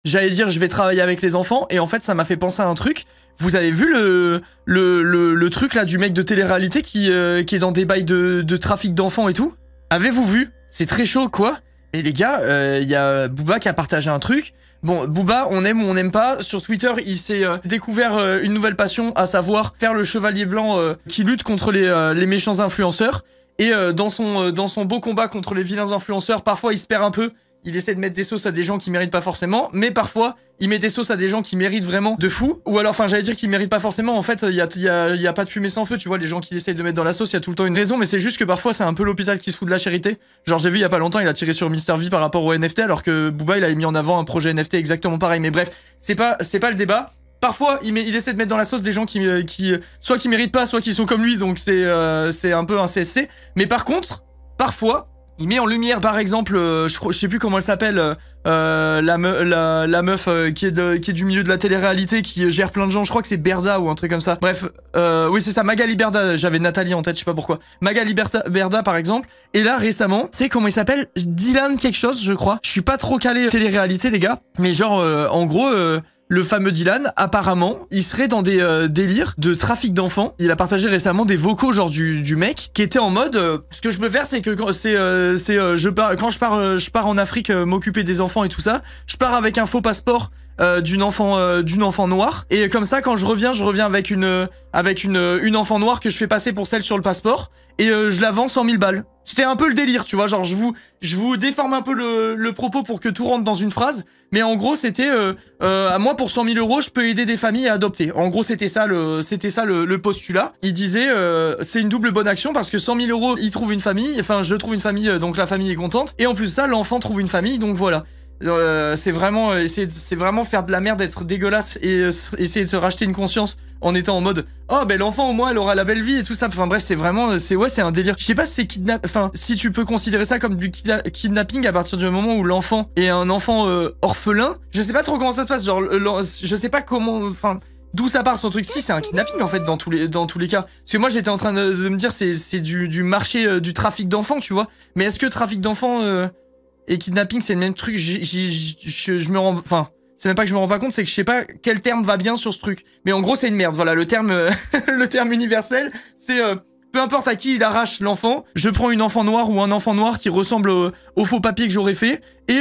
j'allais dire je vais travailler avec les enfants, et en fait ça m'a fait penser à un truc. Vous avez vu le truc là du mec de télé-réalité qui est dans des bails de trafic d'enfants et tout? Avez-vous vu? C'est très chaud quoi. Et les gars, il y a Booba qui a partagé un truc. Bon, Booba, on aime ou on n'aime pas. Sur Twitter, il s'est découvert une nouvelle passion, à savoir faire le chevalier blanc qui lutte contre les méchants influenceurs. Et dans son beau combat contre les vilains influenceurs, parfois il se perd un peu. Il essaie de mettre des sauces à des gens qui méritent pas forcément, mais parfois il met des sauces à des gens qui méritent vraiment de fou. Ou alors, enfin, j'allais dire qu'ils méritent pas forcément. En fait, il y a pas de fumée sans feu. Tu vois, les gens qui essayent de mettre dans la sauce, il y a tout le temps une raison, mais c'est juste que parfois c'est un peu l'hôpital qui se fout de la charité. Genre, j'ai vu il y a pas longtemps, il a tiré sur Mr V par rapport au NFT, alors que Booba il avait mis en avant un projet NFT exactement pareil. Mais bref, c'est pas le débat. Parfois, il essaie de mettre dans la sauce des gens qui soit qui méritent pas, soit qui sont comme lui, donc c'est un peu un CSC. Mais par contre, parfois, il met en lumière, par exemple, je sais plus comment elle s'appelle, la meuf qui est du milieu de la télé-réalité, qui gère plein de gens, je crois que c'est Berda ou un truc comme ça. Bref, oui c'est ça, Magali Berda, j'avais Nathalie en tête, je sais pas pourquoi. Magali Berda par exemple, et là récemment, tu sais comment il s'appelle? Dylan quelque chose, je crois. Je suis pas trop calé télé-réalité les gars, mais genre, en gros... le fameux Dylan, apparemment, il serait dans des délires de trafic d'enfants. Il a partagé récemment des vocaux genre du mec qui était en mode ce que je peux faire c'est que quand je pars en Afrique m'occuper des enfants et tout ça, je pars avec un faux passeport d'une enfant noire, et comme ça quand je reviens avec une enfant noire que je fais passer pour celle sur le passeport, et je la vends 100 000 balles. C'était un peu le délire, tu vois, genre je vous déforme un peu le propos pour que tout rentre dans une phrase, mais en gros c'était à moi pour 100 000 euros je peux aider des familles à adopter. En gros c'était ça le postulat. Il disait c'est une double bonne action parce que 100 000 euros il trouve une famille, enfin je trouve une famille donc la famille est contente, et en plus de ça l'enfant trouve une famille, donc voilà. C'est vraiment faire de la merde, être dégueulasse et essayer de se racheter une conscience en étant en mode oh ben l'enfant au moins elle aura la belle vie et tout ça. Enfin bref, c'est vraiment c'est un délire. Je sais pas si c'est enfin si tu peux considérer ça comme du kidnapping à partir du moment où l'enfant est un enfant orphelin. Je sais pas trop comment ça se passe, genre je sais pas comment, enfin d'où ça part son truc. Si c'est un kidnapping en fait dans tous les cas. Parce que moi j'étais en train de me dire c'est du marché du trafic d'enfants, tu vois. Mais est-ce que trafic d'enfants et kidnapping c'est le même truc? Je me rends, enfin c'est même pas que je me rends pas compte, c'est que je sais pas quel terme va bien sur ce truc. Mais en gros c'est une merde, voilà le terme le terme universel c'est peu importe à qui il arrache l'enfant, je prends une enfant noire ou un enfant noir qui ressemble au faux papier que j'aurais fait, et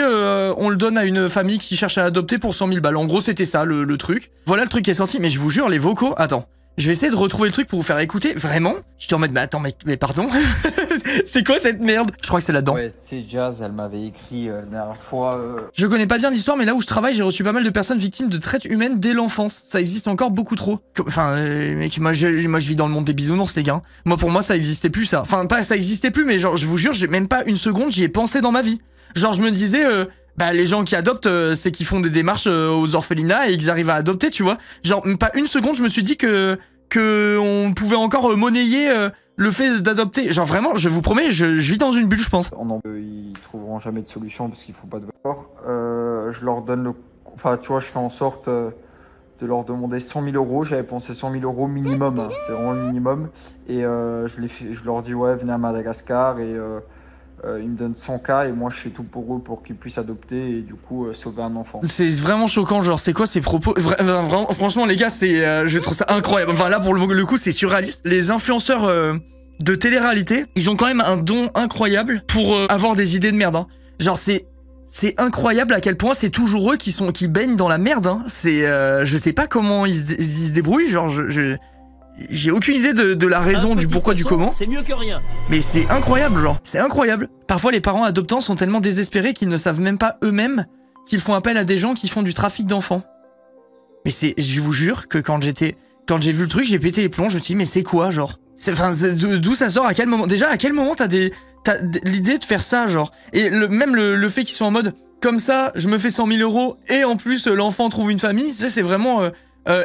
on le donne à une famille qui cherche à adopter pour 100 000 balles. En gros c'était ça le truc. Voilà le truc qui est sorti, mais je vous jure les vocaux, attends. Je vais essayer de retrouver le truc pour vous faire écouter. Vraiment? Je suis en mode, mais attends, mais pardon? C'est quoi cette merde? Je crois que c'est là-dedans. Ouais, tu sais, Jazz, elle m'avait écrit la dernière fois... Je connais pas bien l'histoire, mais là où je travaille, j'ai reçu pas mal de personnes victimes de traite humaine dès l'enfance. Ça existe encore beaucoup trop. Enfin, mec, moi je vis dans le monde des bisounours, les gars. Moi, pour moi, ça existait plus, ça. Enfin, pas ça existait plus, mais genre, je vous jure, j'ai même pas une seconde, j'y ai pensé dans ma vie. Genre, je me disais... bah les gens qui adoptent, c'est qu'ils font des démarches aux orphelinats et qu'ils arrivent à adopter, tu vois. Genre pas une seconde, je me suis dit que on pouvait encore monnayer le fait d'adopter. Genre vraiment, je vous promets, je vis dans une bulle, je pense. Ils trouveront jamais de solution parce qu'il faut pas de rapport. Je leur donne enfin tu vois, je fais en sorte de leur demander 100 000 euros. J'avais pensé 100 000 euros minimum, hein. C'est vraiment le minimum. Et je leur dis ouais, venez à Madagascar, et ils me donnent 100K et moi je fais tout pour eux pour qu'ils puissent adopter et du coup sauver un enfant. C'est vraiment choquant, genre c'est quoi ces propos? Vraiment, franchement les gars, je trouve ça incroyable. Enfin là pour le coup c'est surréaliste. Les influenceurs de télé-réalité, ils ont quand même un don incroyable pour avoir des idées de merde, hein. Genre c'est incroyable à quel point c'est toujours eux qui baignent dans la merde, hein. Je sais pas comment ils se débrouillent, genre j'ai aucune idée de la raison, du pourquoi, du comment. C'est mieux que rien. Mais c'est incroyable, genre. C'est incroyable. Parfois, les parents adoptants sont tellement désespérés qu'ils ne savent même pas eux-mêmes qu'ils font appel à des gens qui font du trafic d'enfants. Mais je vous jure que quand j'ai vu le truc, j'ai pété les plombs, je me suis dit, mais c'est quoi, genre? D'où ça sort? À quel moment? Déjà, à quel moment t'as l'idée de faire ça, genre? Et même le fait qu'ils soient en mode, comme ça, je me fais 100 000 euros et en plus, l'enfant trouve une famille, c'est vraiment...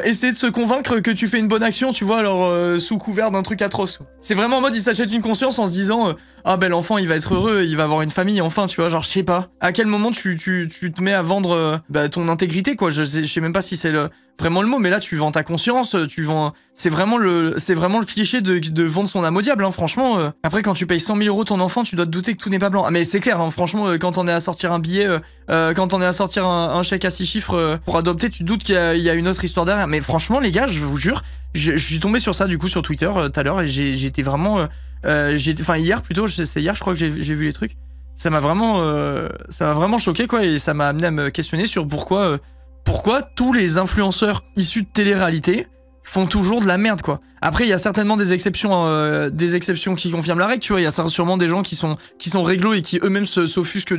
essayer de se convaincre que tu fais une bonne action, tu vois, alors sous couvert d'un truc atroce. C'est vraiment en mode, il s'achète une conscience en se disant ah ben l'enfant il va être heureux, il va avoir une famille enfin, tu vois, genre je sais pas. À quel moment tu te mets à vendre ton intégrité, quoi. Je sais même pas si c'est vraiment le mot, mais là tu vends ta conscience, c'est vraiment le cliché de vendre son âme au diable, hein, franchement. Après quand tu payes 100 000 € ton enfant, tu dois te douter que tout n'est pas blanc. Ah, mais c'est clair, hein, franchement, quand on est à sortir un billet, quand on est à sortir un chèque à 6 chiffres pour adopter, tu te doutes qu'il y a une autre histoire derrière. Mais franchement les gars, je vous jure, je suis tombé sur ça du coup sur Twitter tout à l'heure et j'étais vraiment, enfin hier plutôt, c'est hier je crois que j'ai vu les trucs. Ça m'a vraiment choqué quoi, et ça m'a amené à me questionner sur pourquoi tous les influenceurs issus de télé-réalité font toujours de la merde quoi. Après il y a certainement des exceptions qui confirment la règle, tu vois, il y a sûrement des gens qui sont réglo et qui eux-mêmes s'offusquent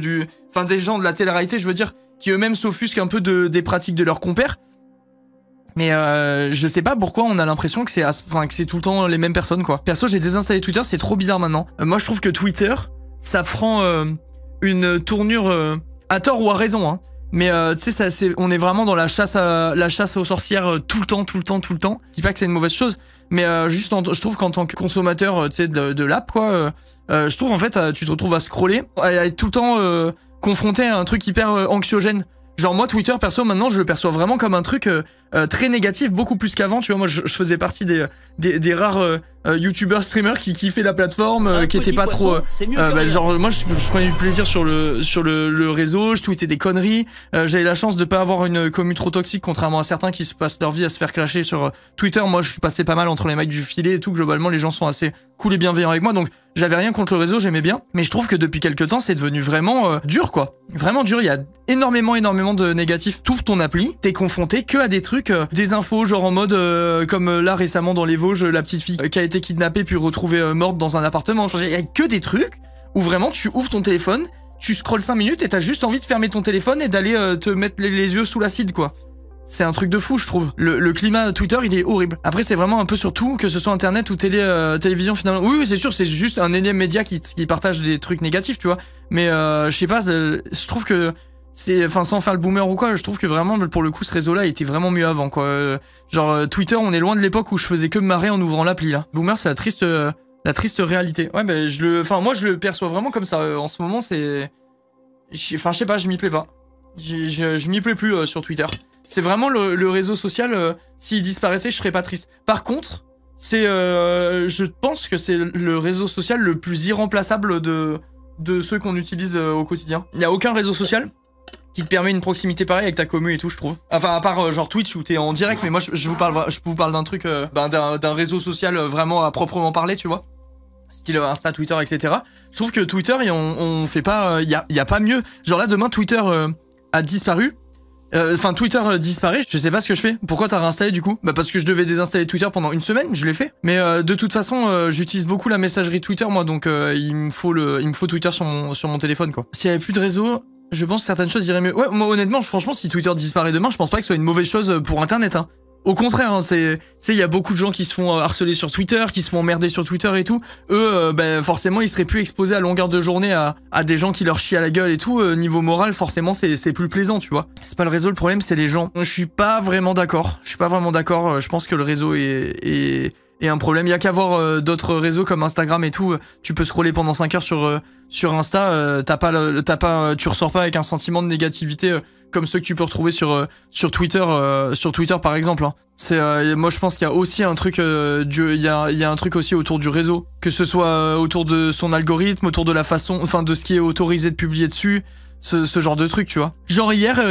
enfin des gens de la télé-réalité, je veux dire, qui eux-mêmes s'offusquent un peu des pratiques de leurs compères. Mais je sais pas pourquoi on a l'impression que c'est tout le temps les mêmes personnes quoi. Perso, j'ai désinstallé Twitter, c'est trop bizarre maintenant. Moi je trouve que Twitter ça prend une tournure à tort ou à raison, hein. Mais tu sais, on est vraiment dans la chasse aux sorcières tout le temps. Je dis pas que c'est une mauvaise chose, mais je trouve qu'en tant que consommateur, tu sais, de l'app, quoi, je trouve en fait, tu te retrouves à scroller, à être tout le temps confronté à un truc hyper anxiogène. Genre moi Twitter perso maintenant je le perçois vraiment comme un truc très négatif, beaucoup plus qu'avant, tu vois. Moi je faisais partie des rares youtubeurs streamers qui kiffaient la plateforme, qui étaient pas trop genre moi je prenais du plaisir sur le réseau, je tweetais des conneries, j'avais la chance de pas avoir une commu trop toxique contrairement à certains qui se passent leur vie à se faire clasher sur Twitter. Moi je suis passé pas mal entre les mecs du filet et tout, globalement les gens sont assez cool et bienveillants avec moi, donc j'avais rien contre le réseau, j'aimais bien, mais je trouve que depuis quelques temps c'est devenu vraiment dur quoi, vraiment dur. Il y a énormément de négatifs. T'ouvres ton appli, t'es confronté que à des trucs, des infos genre en mode comme là récemment dans les Vosges, la petite fille qui a été kidnappée puis retrouvée morte dans un appartement. Il y a que des trucs où vraiment tu ouvres ton téléphone, tu scrolles 5 minutes et t'as juste envie de fermer ton téléphone et d'aller te mettre les yeux sous l'acide quoi. C'est un truc de fou je trouve. Le climat Twitter il est horrible. Après c'est vraiment un peu sur tout, que ce soit internet ou télévision finalement. Oui c'est sûr, c'est juste un énième média qui partage des trucs négatifs tu vois. Mais je sais pas, je trouve que sans faire le boomer ou quoi, je trouve que vraiment pour le coup ce réseau là était vraiment mieux avant quoi. Genre Twitter, on est loin de l'époque où je faisais que me marrer en ouvrant l'appli là. Boomer c'est la triste réalité. Ouais bah moi je le perçois vraiment comme ça en ce moment. Je sais pas, je m'y plais pas. Je m'y plais plus sur Twitter. C'est vraiment le réseau social, s'il disparaissait, je serais pas triste. Par contre, je pense que c'est le réseau social le plus irremplaçable de ceux qu'on utilise au quotidien. Il y a aucun réseau social qui te permet une proximité pareille avec ta commu et tout, je trouve. Enfin, à part genre Twitch où t'es en direct, mais moi je vous parle d'un truc, d'un réseau social vraiment à proprement parler, tu vois. Style Insta, Twitter, etc. Je trouve que Twitter, on fait pas, y a pas mieux. Genre là, demain, Twitter a disparu. Twitter disparaît, je sais pas ce que je fais. Pourquoi t'as réinstallé du coup? Bah parce que je devais désinstaller Twitter pendant une semaine, je l'ai fait. Mais de toute façon, j'utilise beaucoup la messagerie Twitter moi, donc il me faut Twitter sur mon téléphone quoi. S'il y avait plus de réseau, je pense que certaines choses iraient mieux. Ouais, moi honnêtement, franchement, si Twitter disparaît demain, je pense pas que ce soit une mauvaise chose pour Internet, hein. Au contraire, hein, il y a beaucoup de gens qui se font harceler sur Twitter, qui se font emmerder sur Twitter et tout. Eux, forcément, ils seraient plus exposés à longueur de journée à des gens qui leur chient à la gueule et tout. Niveau moral, forcément, c'est plus plaisant, tu vois. C'est pas le réseau, le problème, c'est les gens. Je suis pas vraiment d'accord. Je pense que le réseau est un problème. Il y a qu'à voir d'autres réseaux comme Instagram et tout. Tu peux scroller pendant 5 heures sur Insta. Tu ressors pas avec un sentiment de négativité comme ceux que tu peux retrouver sur Twitter par exemple, hein. Moi je pense qu'il y a aussi un truc il y a un truc aussi autour du réseau, que ce soit autour de son algorithme, autour de la façon, enfin de ce qui est autorisé de publier dessus, ce genre de truc, tu vois. Genre hier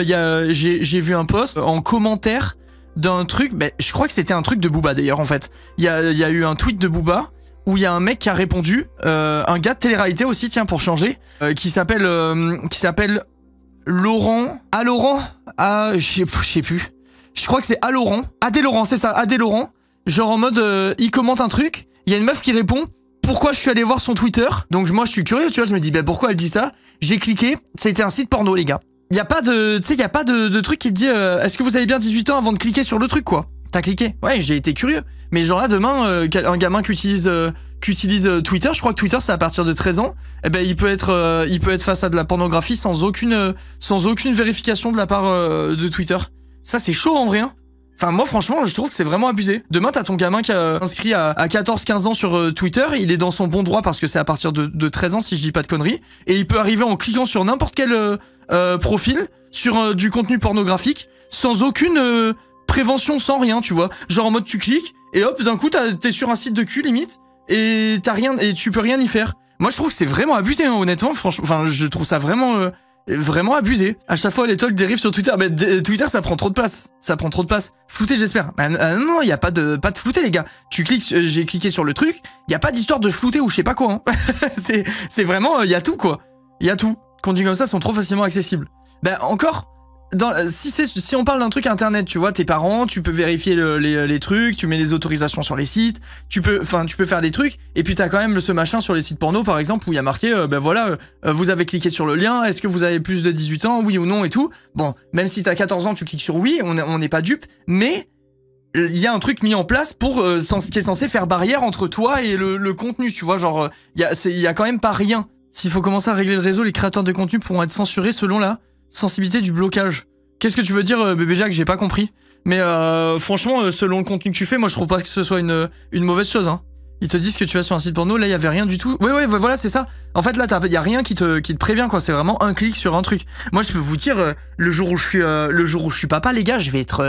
j'ai vu un post en commentaire d'un truc, je crois que c'était un truc de Booba d'ailleurs en fait. Il y a eu un tweet de Booba où il y a un mec qui a répondu, un gars de télé-réalité aussi, tiens, pour changer, qui s'appelle Laurent. Je sais plus. Je crois que c'est Adé Laurent, c'est ça, Adé Laurent. Genre en mode, il commente un truc, il y a une meuf qui répond, pourquoi je suis allé voir son Twitter. Donc moi je suis curieux, tu vois, je me dis, pourquoi elle dit ça? J'ai cliqué, ça a été un site porno les gars. Y a pas de truc qui te dit, est-ce que vous avez bien 18 ans avant de cliquer sur le truc quoi? T'as cliqué? Ouais, j'ai été curieux. Mais genre là, demain, un gamin qui utilise Twitter, je crois que Twitter c'est à partir de 13 ans, il peut être face à de la pornographie sans aucune vérification de la part de Twitter. Ça c'est chaud en vrai, hein. Enfin moi franchement je trouve que c'est vraiment abusé. Demain t'as ton gamin qui a inscrit à 14-15 ans sur Twitter, il est dans son bon droit parce que c'est à partir de 13 ans si je dis pas de conneries, et il peut arriver en cliquant sur n'importe quel profil sur du contenu pornographique sans aucune prévention sans rien, tu vois. Genre en mode tu cliques et hop, d'un coup t'es sur un site de cul limite et t'as rien et tu peux rien y faire. Moi je trouve que c'est vraiment abusé, hein, honnêtement. Franchement, enfin je trouve ça vraiment abusé. À chaque fois les talks dérivent sur Twitter. Mais Twitter ça prend trop de place. Ça prend trop de place. Flouté j'espère. Non, il y a pas de flouté les gars. Tu cliques, j'ai cliqué sur le truc. Il y a pas d'histoire de flouté ou je sais pas quoi. Hein. c'est vraiment, il y a tout quoi. Il y a tout. Contenus comme ça sont trop facilement accessibles. Ben encore. Si on parle d'un truc internet, tu vois, tes parents, tu peux vérifier les trucs, tu mets les autorisations sur les sites, tu peux faire des trucs, et puis t'as quand même ce machin sur les sites porno par exemple où il y a marqué, ben voilà, vous avez cliqué sur le lien, est-ce que vous avez plus de 18 ans, oui ou non et tout. Bon, même si t'as 14 ans, tu cliques sur oui, on n'est pas dupe, mais il y a un truc mis en place pour qui est censé faire barrière entre toi et le contenu, tu vois, genre il y a quand même pas rien. S'il faut commencer à régler le réseau, les créateurs de contenu pourront être censurés selon la sensibilité du blocage. Qu'est-ce que tu veux dire, bébé Jacques? J'ai pas compris. Mais franchement, selon le contenu que tu fais, moi je trouve pas que ce soit une mauvaise chose. Hein. Ils te disent que tu vas sur un site porno, là il y avait rien du tout. Ouais, voilà, c'est ça. En fait, là, y a rien qui te prévient, quoi. C'est vraiment un clic sur un truc. Moi, je peux vous dire, le jour où je suis papa, les gars, je vais être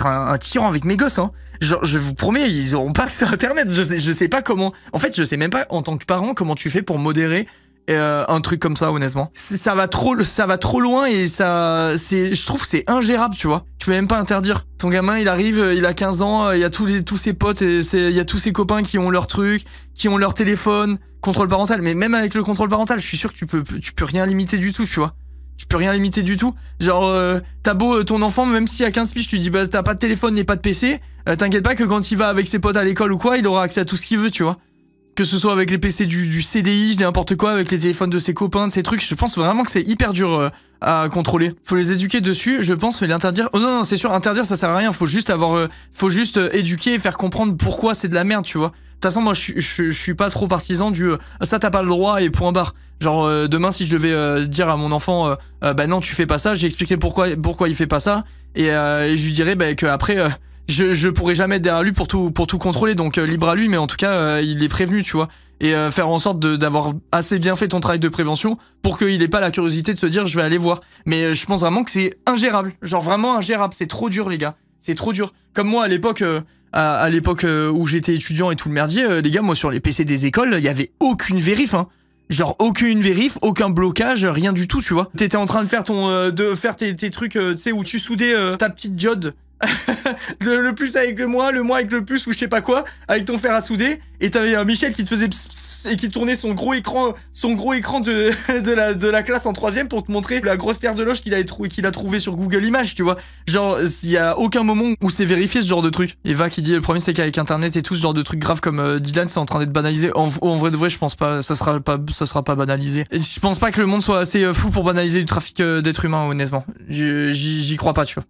un tyran avec mes gosses. Hein. Genre, je vous promets, ils auront pas accès à Internet. Je sais pas comment. En fait, je sais même pas en tant que parent comment tu fais pour modérer. Un truc comme ça, honnêtement. Ça va trop loin et je trouve que c'est ingérable, tu vois. Tu peux même pas interdire. Ton gamin, il arrive, il a 15 ans, il y a tous ses potes, il y a tous ses copains qui ont leur truc, qui ont leur téléphone, contrôle parental. Mais même avec le contrôle parental, je suis sûr que tu peux rien limiter du tout, tu vois. Tu peux rien limiter du tout. Genre, t'as beau ton enfant, même si à 15 piges, tu lui dis, bah, t'as pas de téléphone et pas de PC, t'inquiète pas que quand il va avec ses potes à l'école ou quoi, il aura accès à tout ce qu'il veut, tu vois. Que ce soit avec les PC du CDI, n'importe quoi, avec les téléphones de ses copains, de ses trucs, je pense vraiment que c'est hyper dur à contrôler. Faut les éduquer dessus, je pense, mais l'interdire... Oh non, c'est sûr, interdire, ça sert à rien, faut juste éduquer et faire comprendre pourquoi c'est de la merde, tu vois. De toute façon, moi, je suis pas trop partisan du ça t'as pas le droit et point barre. Genre, demain, si je devais dire à mon enfant, bah non, tu fais pas ça, j'ai expliqué pourquoi il fait pas ça, et je lui dirais bah, que après... Je pourrais jamais être derrière lui pour tout contrôler, donc libre à lui, mais en tout cas il est prévenu, tu vois, et faire en sorte d'avoir assez bien fait ton travail de prévention pour qu'il ait pas la curiosité de se dire je vais aller voir. Mais je pense vraiment que c'est ingérable, genre vraiment ingérable, c'est trop dur les gars, c'est trop dur. Comme moi à l'époque où j'étais étudiant et tout le merdier, les gars, moi sur les PC des écoles, il y avait aucune vérif, hein. Genre aucune vérif, aucun blocage, rien du tout, tu vois. T'étais en train de faire tes trucs, tu sais, où tu soudais ta petite diode. le plus avec le moins avec le plus ou je sais pas quoi, avec ton fer à souder, et t'avais Michel qui te faisait et qui tournait son gros écran de la classe en 3ème pour te montrer la grosse paire de loges qu'il a trouvé sur Google Images, tu vois. Genre, il y a aucun moment où c'est vérifié ce genre de truc. Eva qui dit le problème c'est qu'avec internet et tout ce genre de trucs graves comme Dylan, c'est en train d'être banalisé. En vrai de vrai, je pense pas, ça sera pas banalisé. Et je pense pas que le monde soit assez fou pour banaliser du trafic d'êtres humains, honnêtement. J'y crois pas, tu vois.